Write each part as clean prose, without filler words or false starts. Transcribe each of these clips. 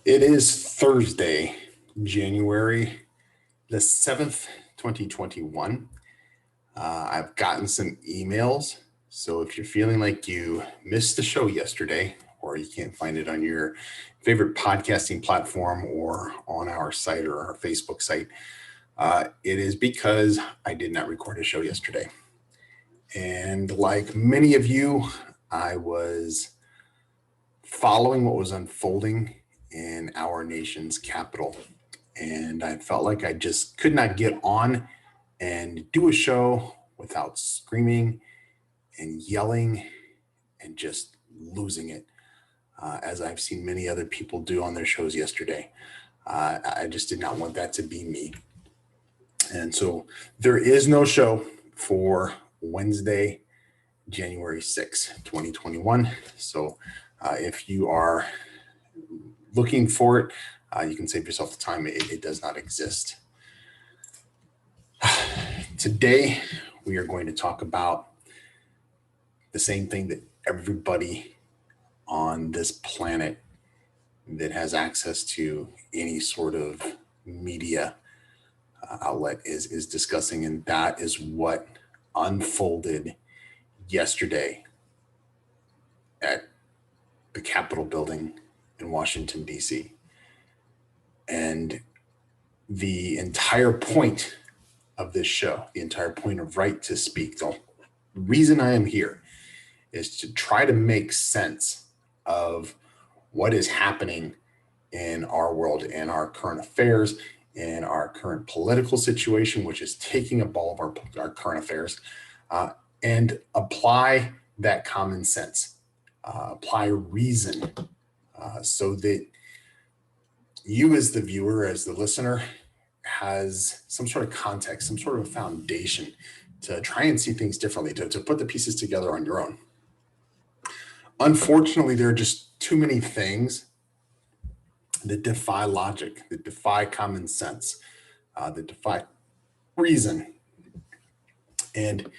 It is Thursday, January the 7th, 2021. I've gotten some emails. So if you're feeling like you missed the show yesterday, or you can't find it on your favorite podcasting platform or on our site or our Facebook site, it is because I did not record a show yesterday. And like many of you, I was following what was unfolding in our nation's capital. And I felt like I just could not get on and do a show without screaming and yelling and just losing it, as I've seen many other people do on their shows yesterday. I just did not want that to be me. And so there is no show for Wednesday, January 6th, 2021. So if you are looking for it, you can save yourself the time. It does not exist. Today, we are going to talk about the same thing that everybody on this planet that has access to any sort of media outlet is discussing, and that is what unfolded yesterday at the Capitol building in Washington, D.C. And the entire point of this show, the entire point of Right to Speak, the reason I am here is to try to make sense of what is happening in our world, in our current affairs, in our current political situation, which is taking up all of our current affairs, and apply that common sense, apply reason, so that you as the viewer, as the listener, has some sort of context, some sort of foundation to try and see things differently, to put the pieces together on your own. Unfortunately, there are just too many things that defy logic, that defy common sense, that defy reason. And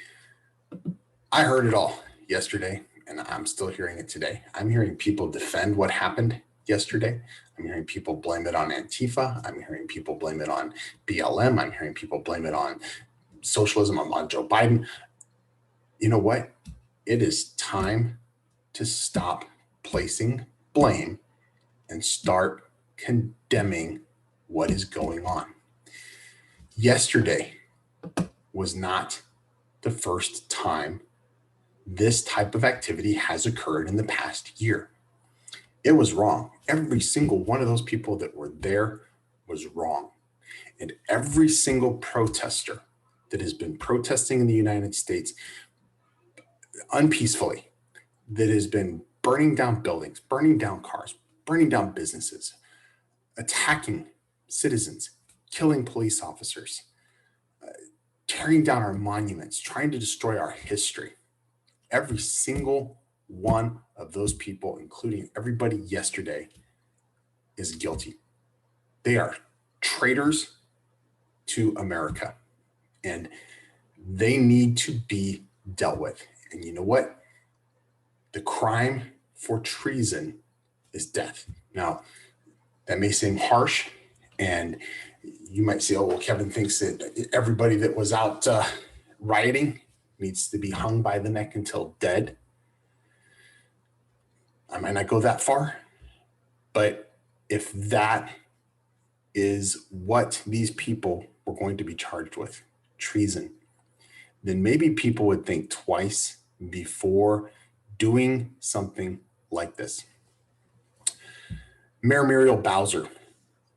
I heard it all yesterday, and I'm still hearing it today. I'm hearing people defend what happened yesterday. I'm hearing people blame it on Antifa. I'm hearing people blame it on BLM. I'm hearing people blame it on socialism, on Joe Biden. You know what? It is time to stop placing blame and start condemning what is going on. Yesterday was not the first time this type of activity has occurred in the past year. It was wrong. Every single one of those people that were there was wrong. And every single protester that has been protesting in the United States unpeacefully, that has been burning down buildings, burning down cars, burning down businesses, attacking citizens, killing police officers, tearing down our monuments, trying to destroy our history. Every single one of those people, including everybody yesterday, is guilty. They are traitors to America, and they need to be dealt with. And you know what? The crime for treason is death. Now, that may seem harsh, and you might say, oh, well, Kevin thinks that everybody that was out rioting needs to be hung by the neck until dead. I might not go that far, but if that is what these people were going to be charged with, treason, then maybe people would think twice before doing something like this. Mayor Muriel Bowser,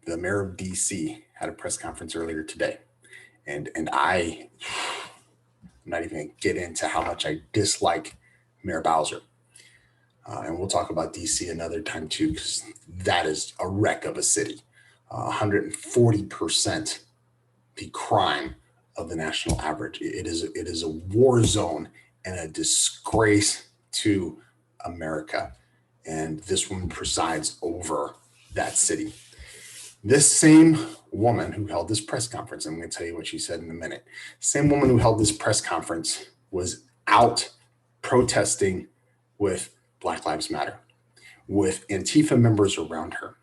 the mayor of DC, had a press conference earlier today. And I'm not even going to get into how much I dislike Mayor Bowser. And we'll talk about DC another time too, because that is a wreck of a city. 140% the crime of the national average. It is a war zone and a disgrace to America. And this woman presides over that city. This same woman who held this press conference, I'm going to tell you what she said in a minute. Same woman who held this press conference was out protesting with Black Lives Matter, with Antifa members around her.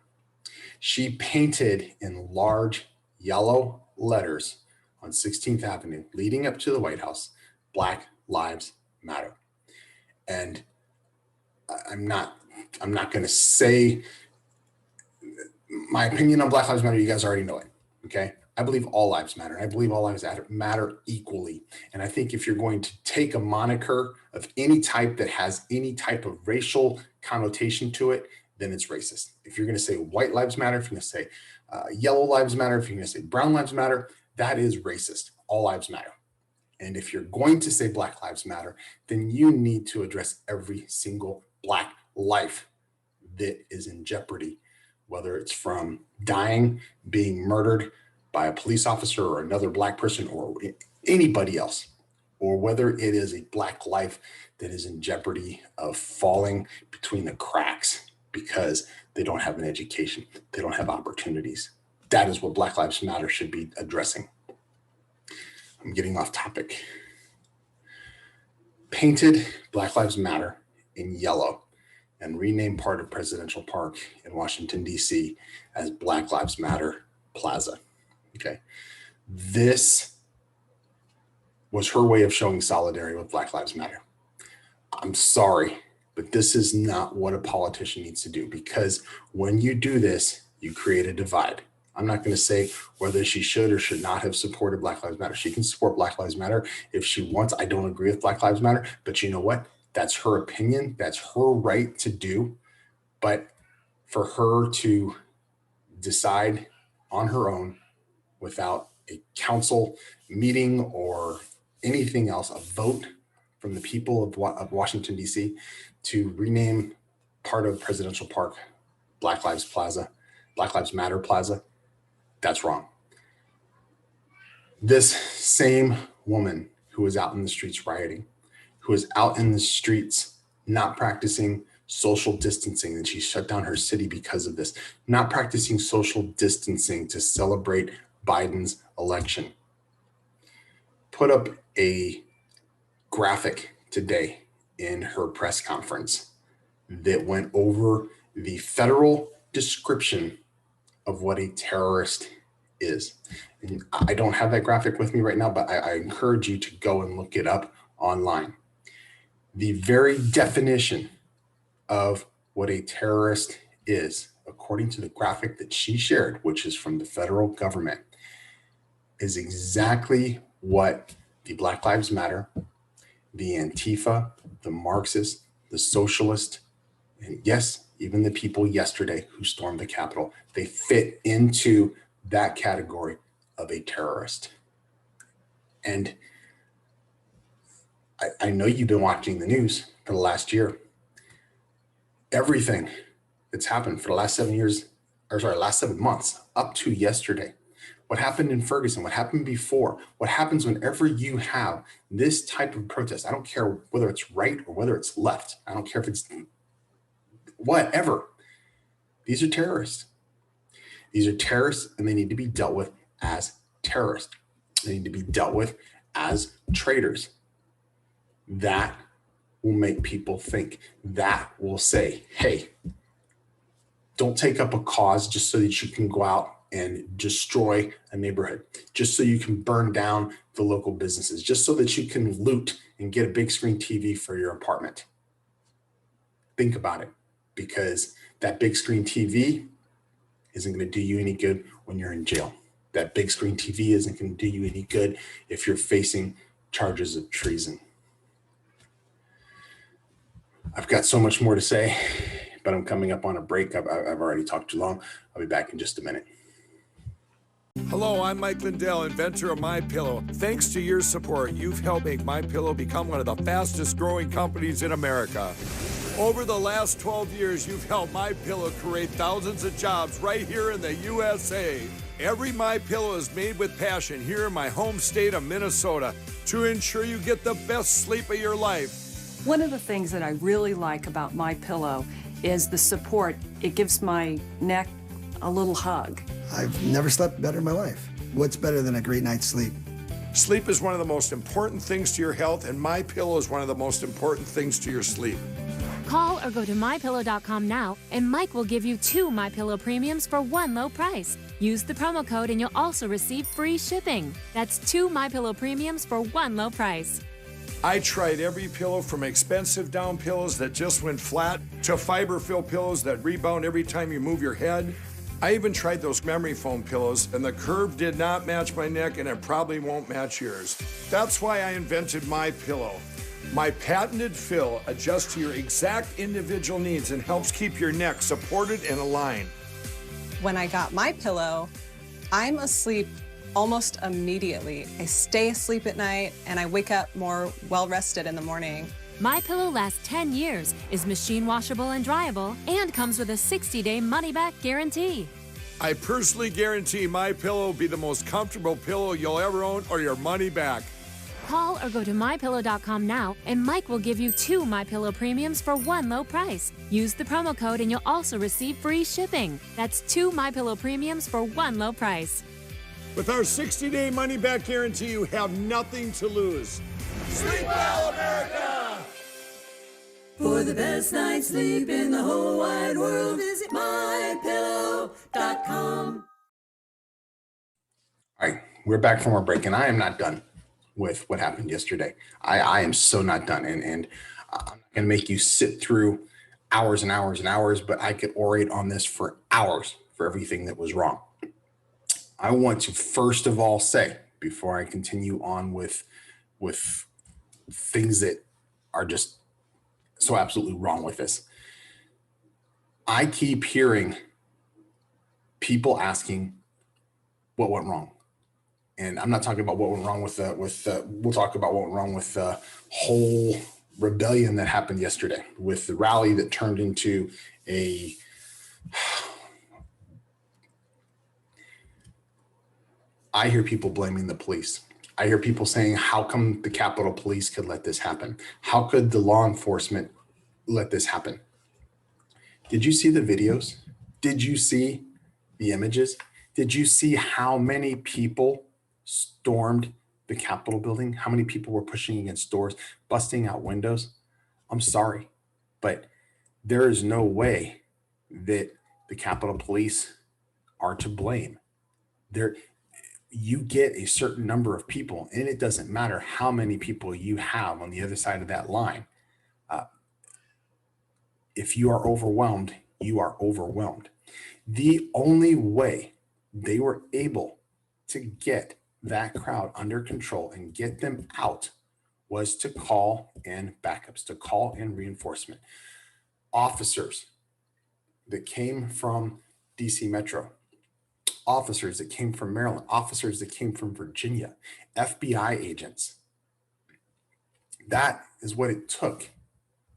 She painted in large yellow letters on 16th Avenue, leading up to the White House, Black Lives Matter. And I'm not going to say my opinion on Black Lives Matter. You guys already know it. Okay. I believe all lives matter. I believe all lives matter equally. And I think if you're going to take a moniker of any type that has any type of racial connotation to it, then it's racist. If you're going to say white lives matter, if you're going to say yellow lives matter, if you're going to say brown lives matter, that is racist. All lives matter. And if you're going to say Black Lives Matter, then you need to address every single Black life that is in jeopardy, whether it's from dying, being murdered by a police officer or another Black person or anybody else, or whether it is a Black life that is in jeopardy of falling between the cracks because they don't have an education, they don't have opportunities. That is what Black Lives Matter should be addressing. I'm getting off topic. Painted Black Lives Matter in yellow and renamed part of Presidential Park in Washington, D.C. as Black Lives Matter Plaza. Okay. This was her way of showing solidarity with Black Lives Matter. I'm sorry, but this is not what a politician needs to do, because when you do this, you create a divide. I'm not going to say whether she should or should not have supported Black Lives Matter. She can support Black Lives Matter if she wants. I don't agree with Black Lives Matter, but you know what? That's her opinion. That's her right to do. But for her to decide on her own without a council meeting or anything else, a vote from the people of Washington, D.C., to rename part of Presidential Park Black Lives Matter Plaza, that's wrong. This same woman who was out in the streets rioting, who was out in the streets not practicing social distancing, and she shut down her city because of this, not practicing social distancing to celebrate Biden's election, put up a graphic today in her press conference that went over the federal description of what a terrorist is. And I don't have that graphic with me right now, but I encourage you to go and look it up online. The very definition of what a terrorist is, according to the graphic that she shared, which is from the federal government, is exactly what the Black Lives Matter, the Antifa, the Marxist, the socialist, and yes, even the people yesterday who stormed the Capitol, they fit into that category of a terrorist. And I know you've been watching the news for the last year. Everything that's happened for the last 7 months, up to yesterday. What happened in Ferguson, what happened before, what happens whenever you have this type of protest. I don't care whether it's right or whether it's left. I don't care if it's whatever. These are terrorists. These are terrorists, and they need to be dealt with as terrorists. They need to be dealt with as traitors. That will make people think. That will say, hey, don't take up a cause just so that you can go out and destroy a neighborhood, just so you can burn down the local businesses, just so that you can loot and get a big screen TV for your apartment. Think about it, because that big screen TV isn't going to do you any good when you're in jail. That big screen TV isn't going to do you any good if you're facing charges of treason. I've got so much more to say, but I'm coming up on a break. I've already talked too long. I'll be back in just a minute. Hello, I'm Mike Lindell, inventor of MyPillow. Thanks to your support, you've helped make MyPillow become one of the fastest growing companies in America. Over the last 12 years, you've helped MyPillow create thousands of jobs right here in the USA. Every MyPillow is made with passion here in my home state of Minnesota to ensure you get the best sleep of your life. One of the things that I really like about MyPillow is the support. It gives my neck a little hug. I've never slept better in my life. What's better than a great night's sleep? Sleep is one of the most important things to your health, and MyPillow is one of the most important things to your sleep. Call or go to MyPillow.com now, and Mike will give you 2 MyPillow premiums for one low price. Use the promo code and you'll also receive free shipping. That's 2 MyPillow premiums for one low price. I tried every pillow from expensive down pillows that just went flat to fiber-filled pillows that rebound every time you move your head. I even tried those memory foam pillows, and the curve did not match my neck, and it probably won't match yours. That's why I invented My Pillow. My patented fill adjusts to your exact individual needs and helps keep your neck supported and aligned. When I got My Pillow, I'm asleep almost immediately. I stay asleep at night and I wake up more well-rested in the morning. MyPillow lasts 10 years, is machine washable and dryable, and comes with a 60-day money-back guarantee. I personally guarantee My Pillow will be the most comfortable pillow you'll ever own or your money back. Call or go to MyPillow.com now, and Mike will give you 2 MyPillow premiums for one low price. Use the promo code and you'll also receive free shipping. That's 2 MyPillow premiums for one low price. With our 60-day money-back guarantee, you have nothing to lose. Sleep well, America! For the best night's sleep in the whole wide world, visit MyPillow.com. All right, we're back from our break, and I am not done with what happened yesterday. I am so not done, and I'm not going to make you sit through hours and hours and hours, but I could orate on this for hours for everything that was wrong. I want to first of all say, before I continue on with things that are just so absolutely wrong with this, I keep hearing people asking what went wrong. And I'm not talking about what went wrong we'll talk about what went wrong with the whole rebellion that happened yesterday, with the rally that turned into a I hear people blaming the police. I hear people saying, how come the Capitol Police could let this happen? How could the law enforcement let this happen? Did you see the videos? Did you see the images? Did you see how many people stormed the Capitol building? How many people were pushing against doors, busting out windows? I'm sorry, but there is no way that the Capitol Police are to blame. You get a certain number of people, and it doesn't matter how many people you have on the other side of that line. If you are overwhelmed, you are overwhelmed. The only way they were able to get that crowd under control and get them out was to call in backups, to call in reinforcement. Officers that came from DC Metro, officers that came from Maryland, officers that came from Virginia, FBI agents. That is what it took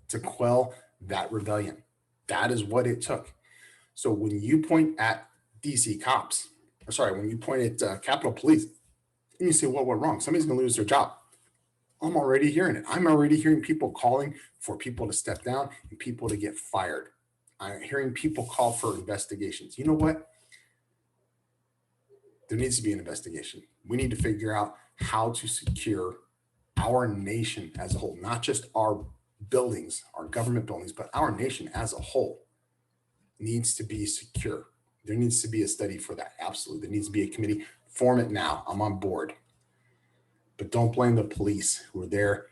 to quell that rebellion. That is what it took. So when you point at DC cops, when you point at Capitol Police, and you say, what went wrong? Somebody's going to lose their job. I'm already hearing it. I'm already hearing people calling for people to step down and people to get fired. I'm hearing people call for investigations. You know what? There needs to be an investigation. We need to figure out how to secure our nation as a whole, not just our buildings, our government buildings, but our nation as a whole needs to be secure. There needs to be a study for that. Absolutely. There needs to be a committee. Form it now. I'm on board. But don't blame the police who are there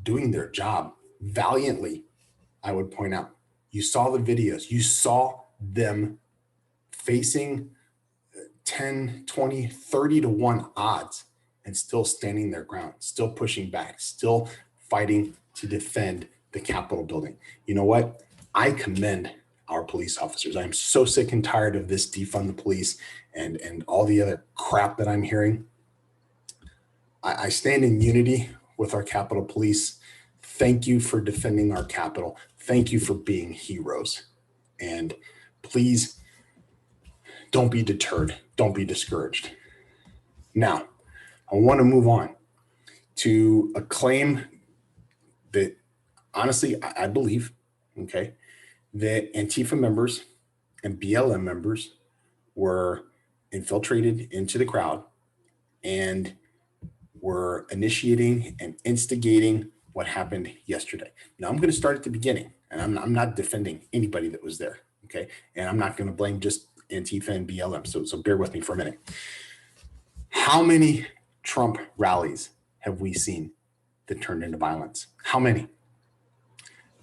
doing their job valiantly. I would point out, you saw the videos. You saw them facing 10, 20, 30 to 1 odds and still standing their ground, still pushing back, still fighting to defend the Capitol building. You know what? I commend our police officers. I'm so sick and tired of this defund the police and all the other crap that I'm hearing. I stand in unity with our Capitol Police. Thank you for defending our Capitol. Thank you for being heroes. And please don't be deterred. Don't be discouraged. Now, I want to move on to a claim that honestly, I believe, okay, that Antifa members and BLM members were infiltrated into the crowd and were initiating and instigating what happened yesterday. Now I'm going to start at the beginning. And I'm not defending anybody that was there, okay? And I'm not going to blame just Antifa and BLM. So bear with me for a minute. How many Trump rallies have we seen that turned into violence? How many?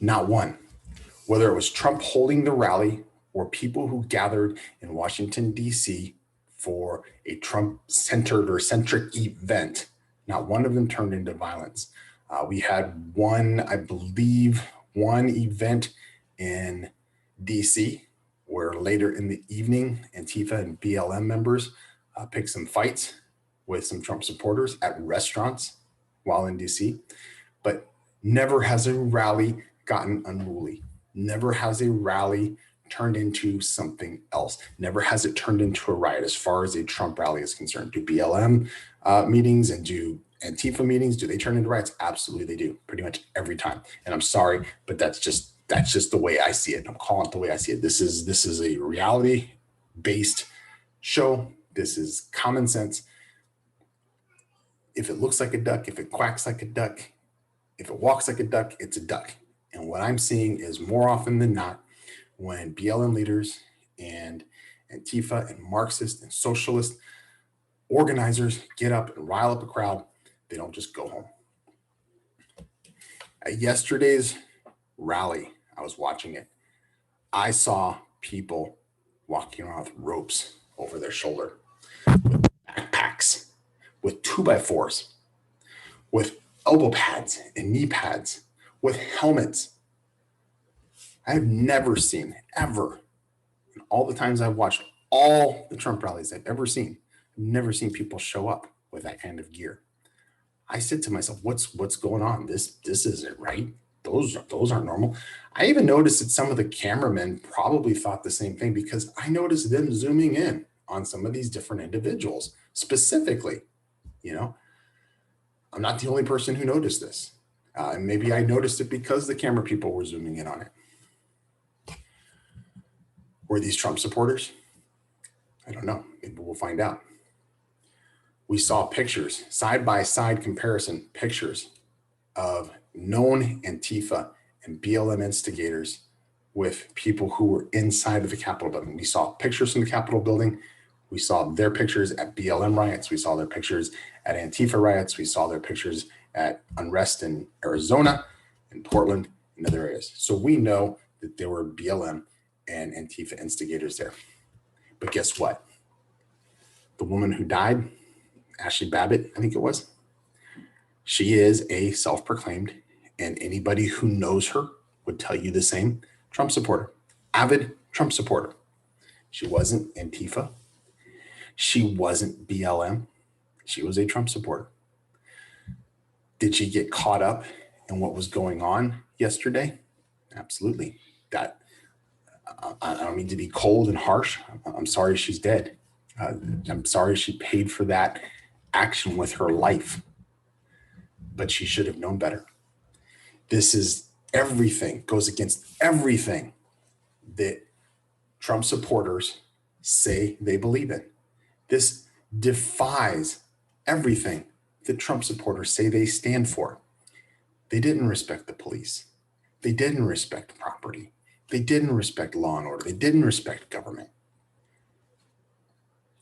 Not one. Whether it was Trump holding the rally or people who gathered in Washington, D.C. for a Trump-centered or centric event, not one of them turned into violence. We had one event in D.C. where later in the evening, Antifa and BLM members picked some fights with some Trump supporters at restaurants while in D.C. But never has a rally gotten unruly. Never has a rally turned into something else. Never has it turned into a riot as far as a Trump rally is concerned. Do BLM meetings and do Antifa meetings, do they turn into riots? Absolutely they do, pretty much every time. And I'm sorry, but that's just the way I see it. I'm calling it the way I see it. This is a reality-based show. This is common sense. If it looks like a duck, if it quacks like a duck, if it walks like a duck, it's a duck. And what I'm seeing is more often than not, when BLM leaders and Antifa and Marxist and socialist organizers get up and rile up a crowd, they don't just go home. At yesterday's rally, I was watching it. I saw people walking around with ropes over their shoulder, with backpacks, with 2x4s, with elbow pads and knee pads, with helmets. I have never seen, ever, in all the times I've watched all the Trump rallies I've ever seen, I've never seen people show up with that kind of gear. I said to myself, what's going on? This isn't right. Those aren't normal. I even noticed that some of the cameramen probably thought the same thing, because I noticed them zooming in on some of these different individuals specifically. You know, I'm not the only person who noticed this. And maybe I noticed it because the camera people were zooming in on it. Were these Trump supporters? I don't know. Maybe we'll find out. We saw pictures, side-by-side comparison pictures of known Antifa and BLM instigators with people who were inside of the Capitol building. We saw pictures from the Capitol building. We saw their pictures at BLM riots. We saw their pictures at Antifa riots. We saw their pictures at unrest in Arizona, in Portland, and other areas. So we know that there were BLM and Antifa instigators there. But guess what? The woman who died, Ashley Babbitt, I think it was, she is a self-proclaimed, and anybody who knows her would tell you the same, Trump supporter, avid Trump supporter. She wasn't Antifa. She wasn't BLM. She was a Trump supporter. Did she get caught up in what was going on yesterday? Absolutely. That I don't mean to be cold and harsh. I'm sorry she's dead. I'm sorry she paid for that action with her life, but she should have known better. This is everything, goes against everything that Trump supporters say they believe in. This defies everything that Trump supporters say they stand for. They didn't respect the police. They didn't respect property. They didn't respect law and order. They didn't respect government.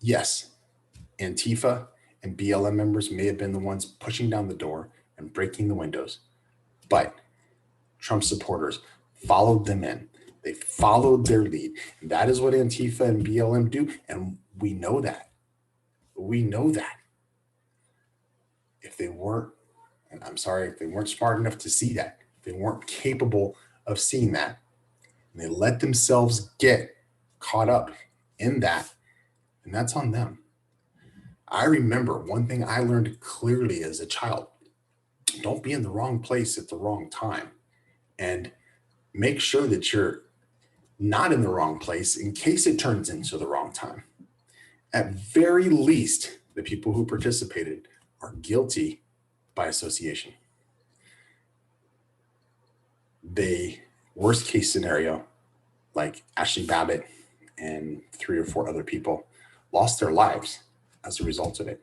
Yes, Antifa and BLM members may have been the ones pushing down the door and breaking the windows, but Trump supporters followed them in. They followed their lead. And that is what Antifa and BLM do, and we know that. We know that. If they weren't, and I'm sorry, if they weren't smart enough to see that, if they weren't capable of seeing that, and they let themselves get caught up in that, and that's on them. I remember one thing I learned clearly as a child: don't be in the wrong place at the wrong time, and make sure that you're not in the wrong place in case it turns into the wrong time. At very least, the people who participated are guilty by association. The worst case scenario, like Ashley Babbitt and 3 or 4 other people, lost their lives as a result of it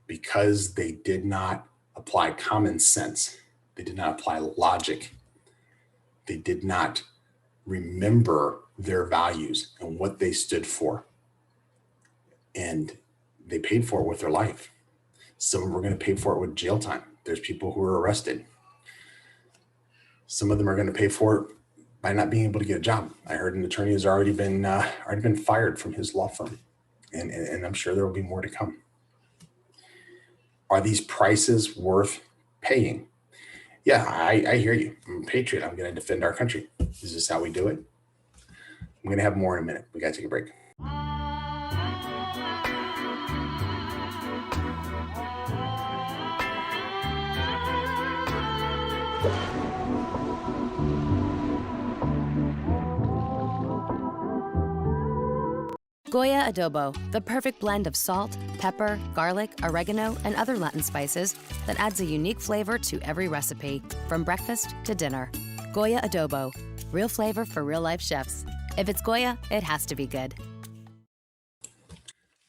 because they did not apply common sense. They did not apply logic. They did not remember their values and what they stood for. And they paid for it with their life. Some were going to pay for it with jail time. There's people who were arrested. Some of them are going to pay for it by not being able to get a job. I heard an attorney has already been fired from his law firm, and I'm sure there will be more to come. Are these prices worth paying? Yeah, I hear you. I'm a patriot. I'm going to defend our country. Is this how we do it? I'm going to have more in a minute. We got to take a break. Goya adobo, the perfect blend of salt, pepper, garlic, oregano, and other Latin spices that adds a unique flavor to every recipe, from breakfast to dinner. Goya adobo, real flavor for real-life chefs. If it's Goya, it has to be good.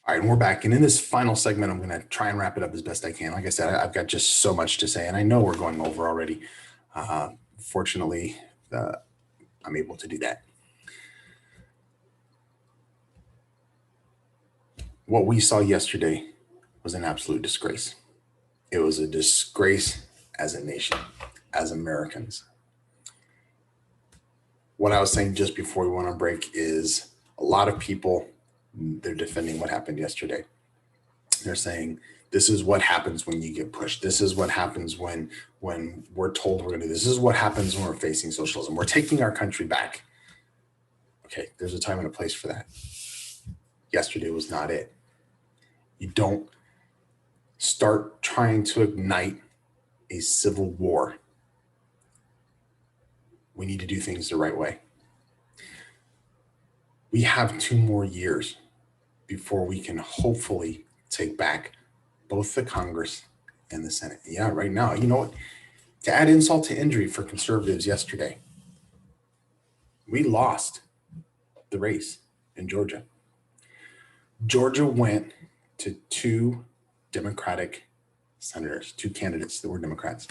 All right, and we're back. And in this final segment, I'm going to try and wrap it up as best I can. Like I said, I've got just so much to say, and I know we're going over already. Fortunately, I'm able to do that. What we saw yesterday was an absolute disgrace. It was a disgrace as a nation, as Americans. What I was saying just before we went on break is a lot of people, they're defending what happened yesterday. They're saying, this is what happens when you get pushed. This is what happens when we're told we're going to do this. This is what happens when we're facing socialism. We're taking our country back. Okay, there's a time and a place for that. Yesterday was not it. You don't start trying to ignite a civil war. We need to do things the right way. We have 2 more years before we can hopefully take back both the Congress and the Senate. Yeah, right now, you know what? To add insult to injury for conservatives yesterday, we lost the race in Georgia. Georgia went to 2 Democratic senators, 2 candidates that were Democrats.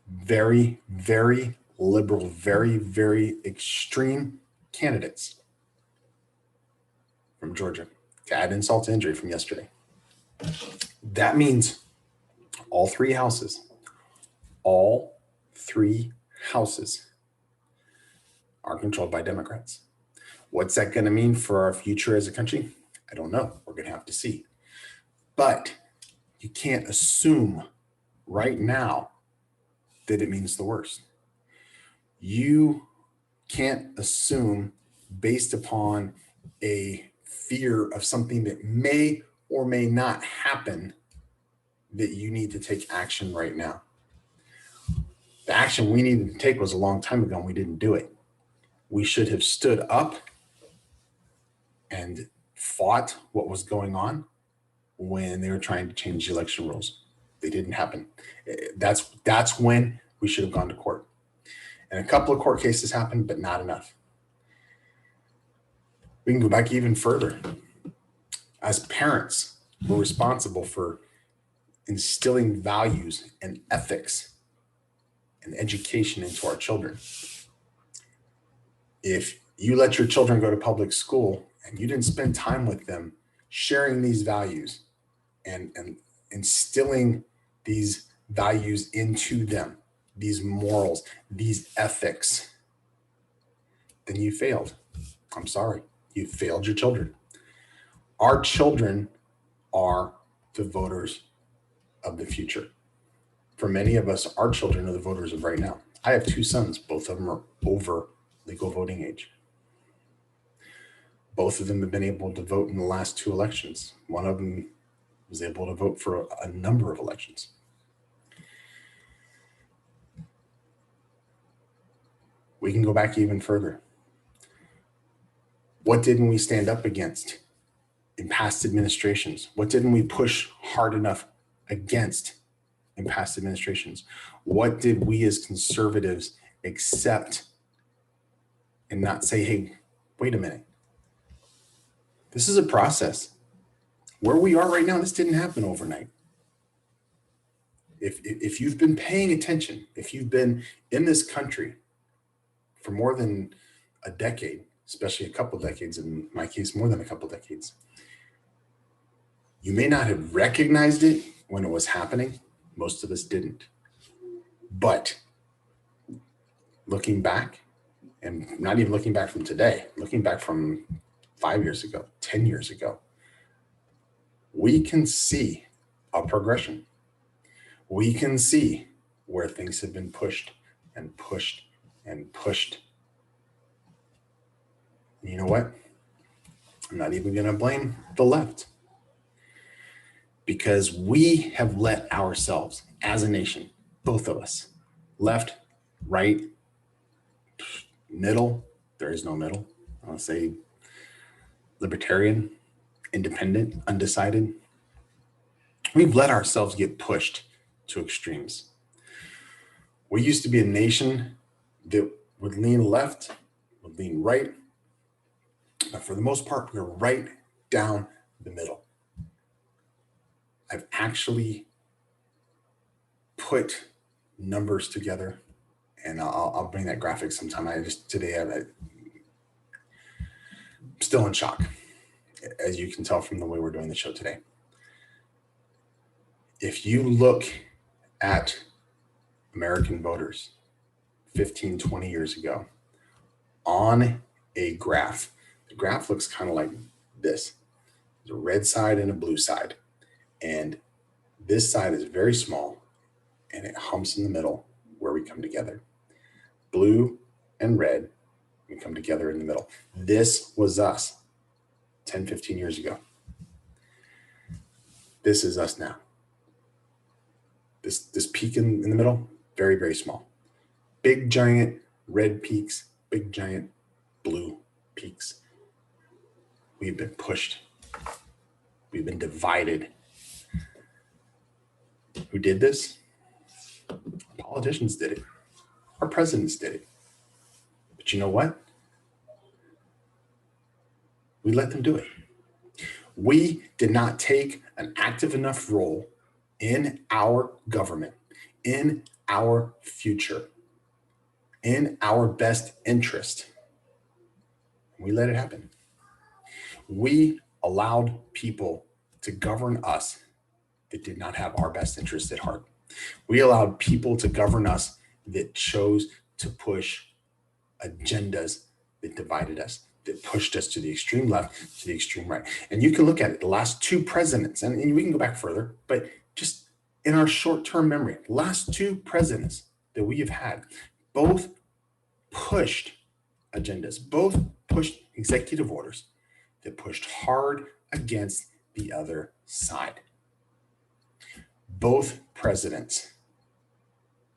Very, very liberal, very, very extreme candidates from Georgia. To add insult to injury from yesterday. That means all 3 houses are controlled by Democrats. What's that going to mean for our future as a country? I don't know. We're going to have to see. But you can't assume right now that it means the worst. You can't assume based upon a fear of something that may or may not happen that you need to take action right now. The action we needed to take was a long time ago and we didn't do it. We should have stood up and fought what was going on when they were trying to change the election rules. They didn't happen. That's when we should have gone to court. And a couple of court cases happened, but not enough. We can go back even further. As parents, we're responsible for instilling values and ethics and education into our children. If you let your children go to public school and you didn't spend time with them sharing these values and instilling these values into them, these morals, these ethics, then you failed. I'm sorry, you failed your children. Our children are the voters of the future. For many of us, our children are the voters of right now. I have 2 sons, both of them are over legal voting age. Both of them have been able to vote in the last 2 elections. One of them was able to vote for a number of elections. We can go back even further. What didn't we stand up against in past administrations? What didn't we push hard enough against in past administrations? What did we as conservatives accept and not say, hey, wait a minute. This is a process. Where we are right now, this didn't happen overnight. If you've been paying attention, if you've been in this country for more than a decade, especially a couple decades, in my case, more than a couple decades. You may not have recognized it when it was happening. Most of us didn't. But looking back, and not even looking back from today, looking back from 5 years ago, 10 years ago, we can see a progression. We can see where things have been pushed and pushed and pushed. And you know what? I'm not even going to blame the left, because we have let ourselves as a nation, both of us, left, right, middle, there is no middle. I'll say libertarian, independent, undecided. We've let ourselves get pushed to extremes. We used to be a nation that would lean left, would lean right, but for the most part, we're right down the middle. I've actually put numbers together, and I'll bring that graphic sometime. I'm still in shock, as you can tell from the way we're doing the show today. If you look at American voters 15, 20 years ago on a graph, the graph looks kind of like this. There's a red side and a blue side. And this side is very small, and it humps in the middle where we come together. Blue and red, we come together in the middle. This was us 10, 15 years ago. This is us now. This peak in the middle, very, very small. Big, giant red peaks, big, giant blue peaks. We've been pushed. We've been divided. Who did this? Politicians did it. Our presidents did it. But you know what? We let them do it. We did not take an active enough role in our government, in our future, in our best interest. We let it happen. We allowed people to govern us that did not have our best interest at heart. We allowed people to govern us that chose to push agendas that divided us, that pushed us to the extreme left, to the extreme right. And you can look at it, the last two presidents, and we can go back further, but just in our short-term memory, last two presidents that we have had, both pushed agendas, both pushed executive orders that pushed hard against the other side. Both presidents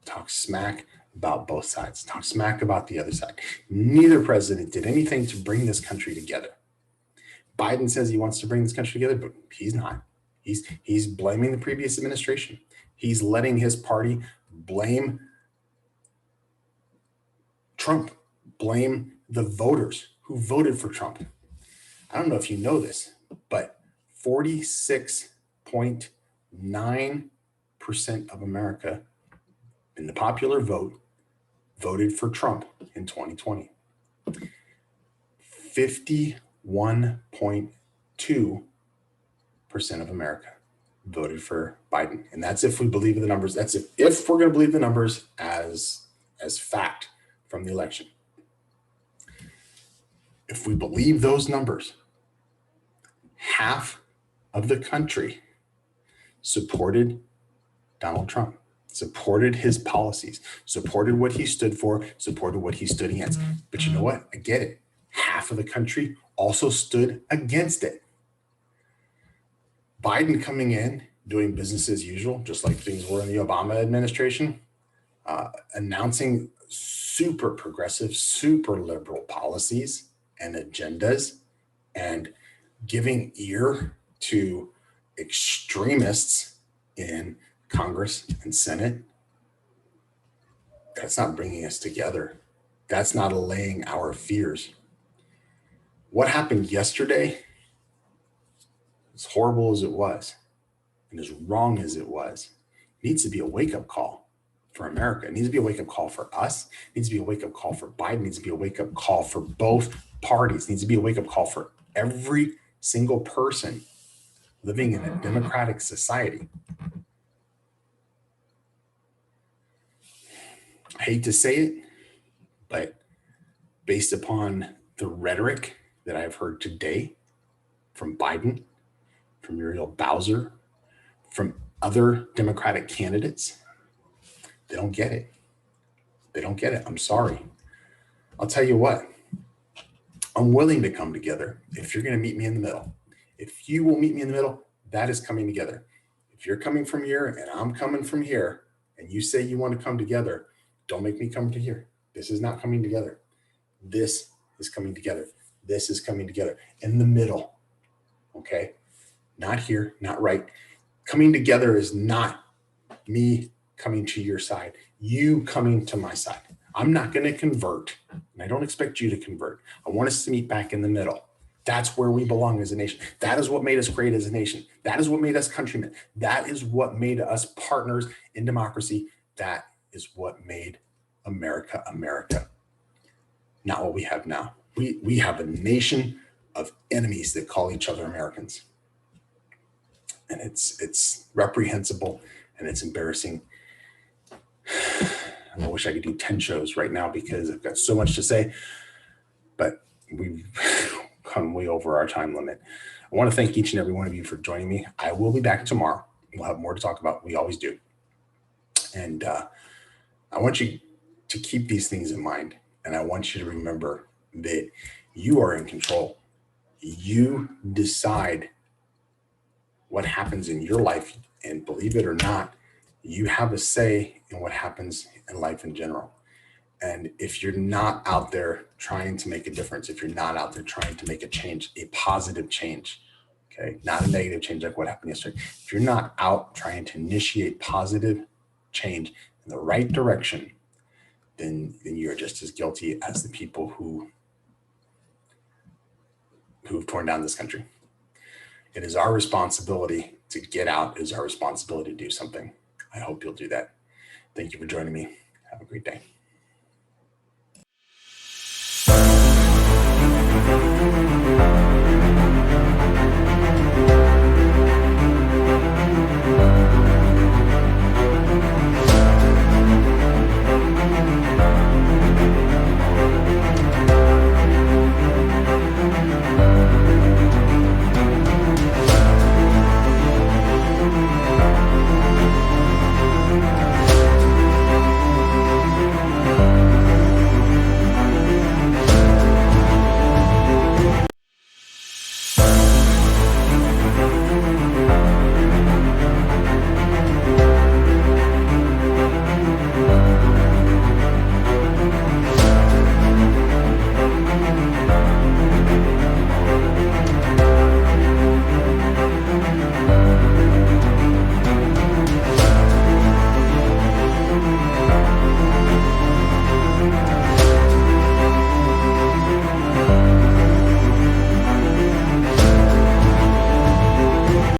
talk smack about both sides, talk smack about the other side. Neither president did anything to bring this country together. Biden says he wants to bring this country together, but he's not. He's blaming the previous administration. He's letting his party blame Trump, blame the voters who voted for Trump. I don't know if you know this, but 46.9% of America in the popular vote voted for Trump in 2020. 51.2% of America voted for Biden. And that's if we believe in the numbers. That's if we're going to believe the numbers as fact from the election. If we believe those numbers, half of the country supported Donald Trump, supported his policies, supported what he stood for, supported what he stood against. But you know what? I get it. Half of the country also stood against it. Biden coming in, doing business as usual, just like things were in the Obama administration, announcing super progressive, super liberal policies and agendas, and giving ear to extremists in Congress and Senate. That's not bringing us together. That's not allaying our fears. What happened yesterday, as horrible as it was, and as wrong as it was, needs to be a wake-up call for America. It needs to be a wake-up call for us. It needs to be a wake-up call for Biden. It needs to be a wake-up call for both parties. It needs to be a wake-up call for every single person living in a democratic society. I hate to say it, but based upon the rhetoric that I've heard today from Biden, from Muriel Bowser, from other Democratic candidates, they don't get it. They don't get it. I'm sorry. I'll tell you what, I'm willing to come together if you're going to meet me in the middle. If you will meet me in the middle, that is coming together. If you're coming from here and I'm coming from here, and you say you want to come together, don't make me come to here. This is not coming together. This is coming together. This is coming together in the middle. Okay? Not here, not right. Coming together is not me coming to your side, you coming to my side. I'm not going to convert, and I don't expect you to convert. I want us to meet back in the middle. That's where we belong as a nation. That is what made us great as a nation. That is what made us countrymen. That is what made us partners in democracy. That is what made America, America. Not what we have now. We have a nation of enemies that call each other Americans. And it's reprehensible and it's embarrassing. I wish I could do 10 shows right now because I've got so much to say, but we've come way over our time limit. I want to thank each and every one of you for joining me. I will be back tomorrow. We'll have more to talk about. We always do. And I want you to keep these things in mind. And I want you to remember that you are in control. You decide what happens in your life. And believe it or not, you have a say in what happens in life in general. And if you're not out there trying to make a difference, if you're not out there trying to make a change, a positive change, okay, not a negative change like what happened yesterday. If you're not out trying to initiate positive change in the right direction, then you're just as guilty as the people who've torn down this country. It is our responsibility to get out. It is our responsibility to do something. I hope you'll do that. Thank you for joining me. Have a great day.